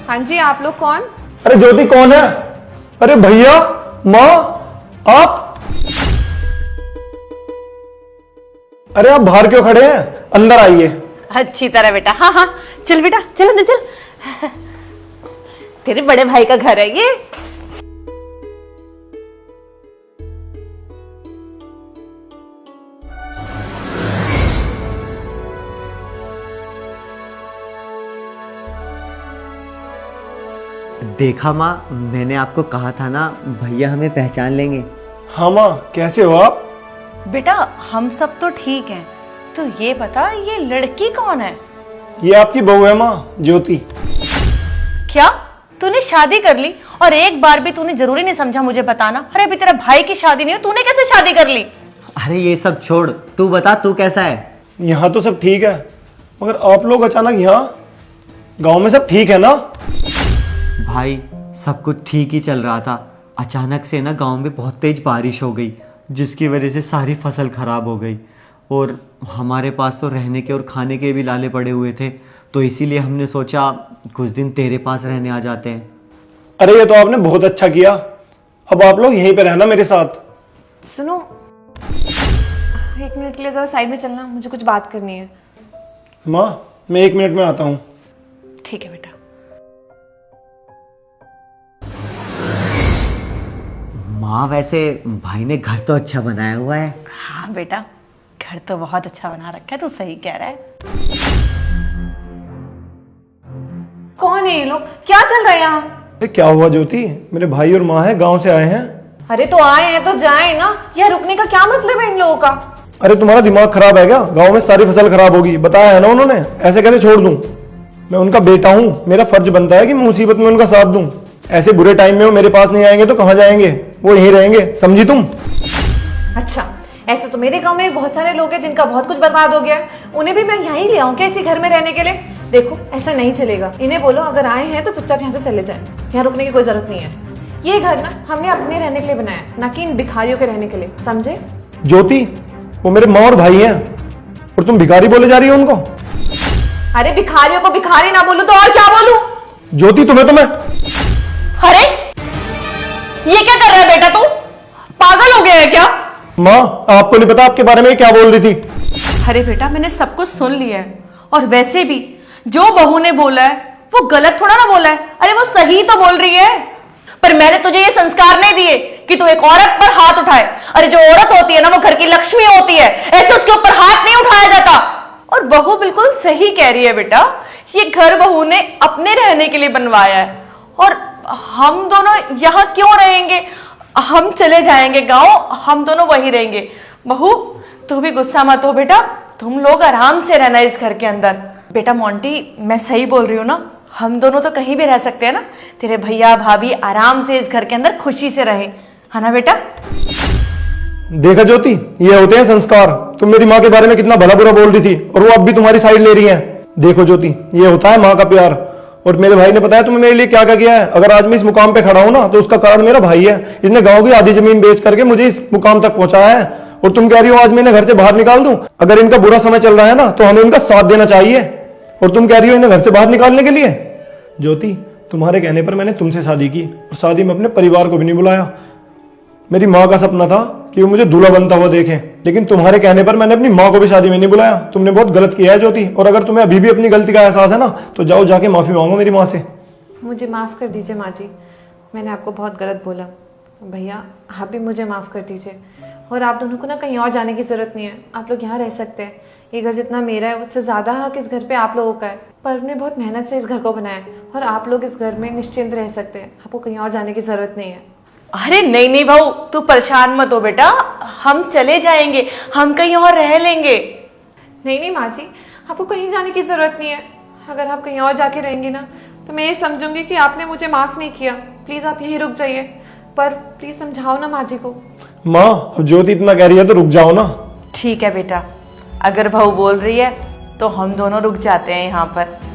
हाँ जी, आप लोग कौन? अरे ज्योति कौन है? अरे भैया, माँ, आप? अरे आप बाहर क्यों खड़े हैं? अंदर आइए। अच्छी तरह बेटा। हाँ हाँ, चल बेटा, चल अंदर चल। तेरे बड़े भाई का घर है ये। देखा माँ, मैंने आपको कहा था ना, भैया हमें पहचान लेंगे। हाँ माँ, कैसे हो आप? बेटा हम सब तो ठीक हैं, तो ये बता ये लड़की कौन है? ये आपकी बहू है माँ, ज्योति। क्या तूने शादी कर ली और एक बार भी तूने जरूरी नहीं समझा मुझे बताना? अरे अभी तेरा भाई की शादी नहीं हो, तूने कैसे शादी कर ली? अरे ये सब छोड़, तू बता तू कैसा है? यहाँ तो सब ठीक है, मगर आप लोग अचानक यहाँ? गांव में सब ठीक है ना? भाई सब कुछ ठीक ही चल रहा था, अचानक से ना गांव में बहुत तेज बारिश हो गई, जिसकी वजह से सारी फसल खराब हो गई और हमारे पास तो रहने के और खाने के भी लाले पड़े हुए थे, तो इसीलिए हमने सोचा कुछ दिन तेरे पास रहने आ जाते हैं। अरे ये तो आपने बहुत अच्छा किया। अब आप लोग यहीं पे रहना मेरे साथ। सुनो, 1 मिनट के लिए जरा साइड में चलना, मुझे कुछ बात करनी है। माँ, मैं 1 मिनट में आता हूँ। ठीक है बेटा। माँ वैसे भाई ने घर तो अच्छा बनाया हुआ है। हाँ बेटा, घर तो बहुत अच्छा बना रखा है, तू सही कह रहा है। कौन है ये लोग? क्या चल रहा है यहाँ? अरे क्या हुआ ज्योति? मेरे भाई और माँ है, गांव से आए हैं। अरे तो आए हैं तो जाए ना, यहाँ रुकने का क्या मतलब है इन लोगों का? अरे तुम्हारा दिमाग खराब है क्या? गांव में सारी फसल खराब होगी, बताया है ना उन्होंने, ऐसे कैसे छोड़ दूं? मैं उनका बेटा हूँ, मेरा फर्ज बनता है कि मैं मुसीबत में उनका साथ दूं। ऐसे बुरे टाइम में वो मेरे पास नहीं आएंगे तो कहाँ जाएंगे? वो यहीं रहेंगे, समझी तुम? अच्छा, ऐसे तो मेरे गांव में बहुत सारे लोग हैं जिनका बहुत कुछ बर्बाद हो गया है, उन्हें भी मैं यहीं ले आऊं क्या इसी घर में रहने के लिए? देखो ऐसा नहीं चलेगा, इन्हें बोलो अगर आए हैं तो चुपचाप यहाँ से चले जाए, यहाँ रुकने की कोई जरूरत नहीं है। ये घर ना हमने अपने रहने के लिए बनाया, ना कि इन भिखारियों के रहने के लिए, समझे? ज्योति, वो मेरे माँ और भाई हैं और तुम भिखारी बोले जा रही हो उनको? अरे भिखारियों को भिखारी ना बोलूं तो और क्या बोलूं? ज्योति तुम्हें तो मैं... अरे ये क्या कर रहा है बेटा, तू पागल हो गया है क्या? माँ, आपको नहीं पता आपके बारे में क्या बोल रही थी? अरे बेटा मैंने सब कुछ सुन लिया है, और वैसे भी जो बहू ने बोला है वो गलत थोड़ा ना बोला है। अरे वो सही तो बोल रही है, पर मैंने तुझे ये संस्कार नहीं दिए कि तू एक औरत पर हाथ उठाए। अरे जो औरत होती है ना वो घर की लक्ष्मी होती है, ऐसे उसके ऊपर हाथ नहीं उठाया जाता। और बहू बिल्कुल सही कह रही है बेटा, ये घर बहू ने अपने रहने के लिए बनवाया है, और हम दोनों यहाँ क्यों रहेंगे? हम चले जाएंगे गांव, हम दोनों वहीं रहेंगे। बहू तू भी गुस्सा मत हो बेटा, तुम लोग आराम से रहना इस घर के अंदर। बेटा मोंटी, मैं सही बोल रही हूँ ना? हम दोनों तो कहीं भी रह सकते हैं ना, तेरे भैया भाभी आराम से इस घर के अंदर खुशी से रहे, है ना बेटा? देखा ज्योति, ये होते हैं संस्कार। तुम मेरी माँ के बारे में कितना भला बुरा बोल रही थी और वो अब भी तुम्हारी साइड ले रही है। देखो ज्योति, ये होता है माँ का प्यार। और मेरे भाई ने बताया तुम्हें मेरे लिए क्या क्या किया है। अगर आज मैं इस मुकाम पे खड़ा हूं ना तो उसका कारण मेरा भाई है। इसने गांव की आधी जमीन बेच करके मुझे इस मुकाम तक पहुंचाया है, और तुम कह रही हो आज मैं इन्हें घर से बाहर निकाल दूं? अगर इनका बुरा समय चल रहा है ना तो हमें इनका साथ देना चाहिए, और तुम कह रही हो इन्हें घर से बाहर निकालने के लिए? ज्योति, तुम्हारे कहने पर मैंने तुमसे शादी की, और शादी में अपने परिवार को भी नहीं बुलाया। मेरी माँ का सपना था कि वो मुझे दूल्हा बनता हुआ देखे, लेकिन तुम्हारे कहने पर मैंने अपनी माँ को भी शादी में नहीं बुलाया। तुमने बहुत गलत किया है ज्योति, और अगर तुम्हें अभी भी अपनी गलती का एहसास है ना तो जाओ जाके माफी मांगो मेरी माँ से। मुझे माफ कर दीजिए माँ जी, मैंने आपको बहुत गलत बोला। भैया आप भी मुझे माफ कर दीजिए, और आप दोनों को ना कहीं और जाने की जरूरत नहीं है, आप लोग यहाँ रह सकते हैं। ये घर जितना मेरा है उससे ज्यादा हक इस घर पे आप लोगों का है। पर ने बहुत मेहनत से इस घर को बनाया है, और आप लोग इस घर में निश्चिंत रह सकते हैं, आपको कहीं और जाने की जरूरत नहीं है। अरे नहीं नहीं बहू, तू परेशान मत हो बेटा, हम चले जाएंगे, हम कहीं और रह लेंगे। नहीं नहीं माँ जी, आपको कहीं जाने की जरूरत नहीं है। अगर आप कहीं और जाके रहेंगी ना तो मैं ये समझूंगी कि आपने मुझे माफ नहीं किया। प्लीज आप यहीं रुक जाइए, पर प्लीज समझाओ ना माँ जी को। माँ, ज्योति इतना कह रही है तो रुक जाओ ना। ठीक है बेटा, अगर बहू बोल रही है तो हम दोनों रुक जाते हैं यहाँ पर।